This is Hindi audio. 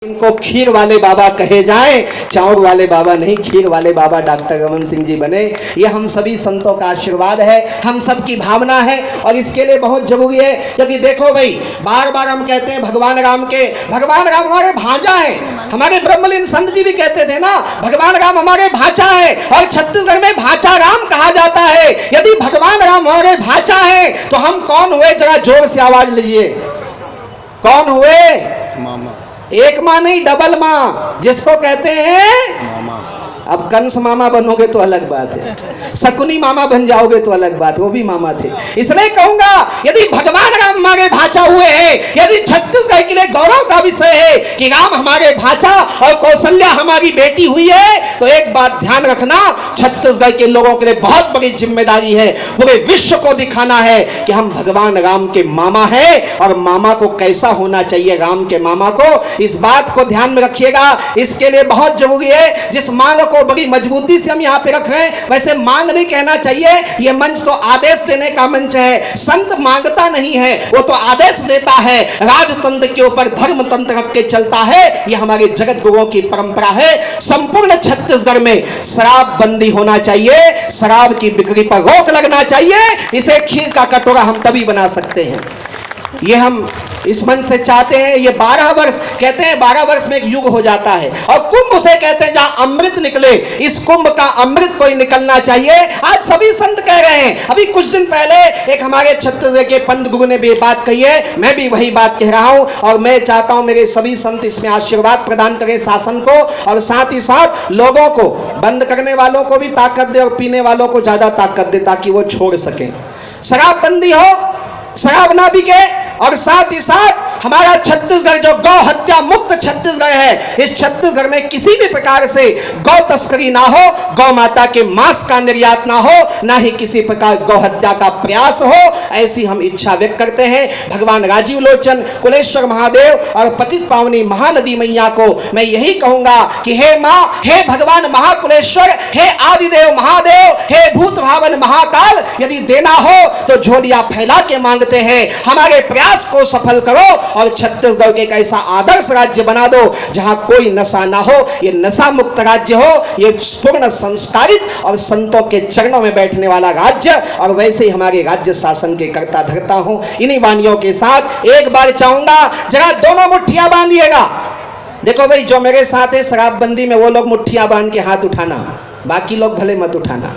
इनको खीर वाले बाबा कहे जाएं, चाउर वाले बाबा नहीं, खीर वाले बाबा डॉक्टर रमन सिंह जी बने। ये हम सभी संतों का आशीर्वाद है, हम सब की भावना है और इसके लिए बहुत जरूरी है। क्योंकि देखो भाई, बार बार हम कहते हैं भगवान राम हमारे भांजा है। हमारे ब्रह्मलीन संत जी भी कहते थे ना, भगवान राम हमारे भांजा है। और छत्तीसगढ़ में भांजा राम कहा जाता है। यदि भगवान राम हमारे भांजा है तो हम कौन हुए? जरा जोर से आवाज लीजिए, कौन हुए? मामा। एक माँ नहीं, डबल माँ, जिसको कहते हैं मामा। अब कंस मामा बनोगे तो अलग बात है, शकुनी मामा बन जाओगे तो अलग बात है, वो भी मामा थे। इसलिए कहूंगा, यदि भगवान राम हमारे भाचा हुए हैं, यदि छत्तीसगढ़ के लिए गौरव का विषय है कि राम हमारे भाचा और कौशल्या हमारी बेटी हुई है, तो एक बात ध्यान रखना, छत्तीसगढ़ के लोगों के लिए बहुत बड़ी जिम्मेदारी है, पूरे विश्व को दिखाना है कि हम भगवान राम के मामा हैं। और मामा को कैसा होना चाहिए, राम के मामा को, इस बात को ध्यान में रखिएगा। इसके लिए बहुत जरूरी है, जिस मांग को बड़ी मजबूती से हम यहाँ पे रख रहे हैं, वैसे मांग नहीं कहना चाहिए, ये मंच तो आदेश देने का मंच है। संत मांगता नहीं है, वो तो आदेश देता है। राजतंत्र के ऊपर धर्म तंत्र रख के चलता है, ये हमारे जगत गुरुओं की परंपरा है। संपूर्ण छत्तीसगढ़ में शराब बंदी होना चाहिए, शराब की बिक्री पर रोक लगना चाहिए। इसे खीर का कटोरा हम तभी बना सकते हैं, ये हम इस मन से चाहते हैं। ये 12 वर्ष कहते हैं, 12 वर्ष में एक युग हो जाता है और कुंभ उसे कहते हैं जहां अमृत निकले। इस कुंभ का अमृत कोई निकलना चाहिए। आज सभी संत कह रहे हैं। अभी कुछ दिन पहले एक हमारे छत्तीसगढ़ के पंत गुरु ने भी बात कही है, मैं भी वही बात कह रहा हूं। और मैं चाहता हूं मेरे सभी संत इसमें आशीर्वाद प्रदान करें शासन को, और साथ ही साथ लोगों को, बंद करने वालों को भी ताकत दे और पीने वालों को ज्यादा ताकत दे, ताकि वो छोड़ सके। शराबबंदी हो, शराब ना बिके, और साथ ही साथ हमारा छत्तीसगढ़ जो गौ हत्या मुक्त छत्तीसगढ़ है, इस छत्तीसगढ़ में किसी भी प्रकार से गौ तस्करी ना हो, गौ माता के मांस का निर्यात ना हो, ना ही किसी प्रकार गौ हत्या का प्रयास हो, ऐसी हम इच्छा व्यक्त करते हैं। भगवान राजीव लोचन कुलेश्वर महादेव और पतित पावनी महानदी मैया को मैं यही कहूंगा कि हे मां, हे भगवान महाकुलेश्वर, हे आदिदेव महादेव, हे भूत भावन महाकाल, यदि देना हो तो झोलियां फैला के मांगते हैं। हमारे प्रयास को सफल करो और छत्तीसगढ़ के एक ऐसा आदर्श राज्य बना दो जहां कोई नशा ना हो, ये नशा मुक्त राज्य हो, ये पूर्ण संस्कारित और संतों के चरणों में बैठने वाला राज्य, और वैसे ही हमारे राज्य शासन के कर्ता धर्ता हो। इन्हीं वाणियों के साथ एक बार चाहूंगा, जरा दोनों मुट्ठियां बांधिएगा। देखो भाई, जो मेरे साथ है शराबबंदी में, वो लोग मुट्ठियां बांध के हाथ उठाना, बाकी लोग भले मत उठाना।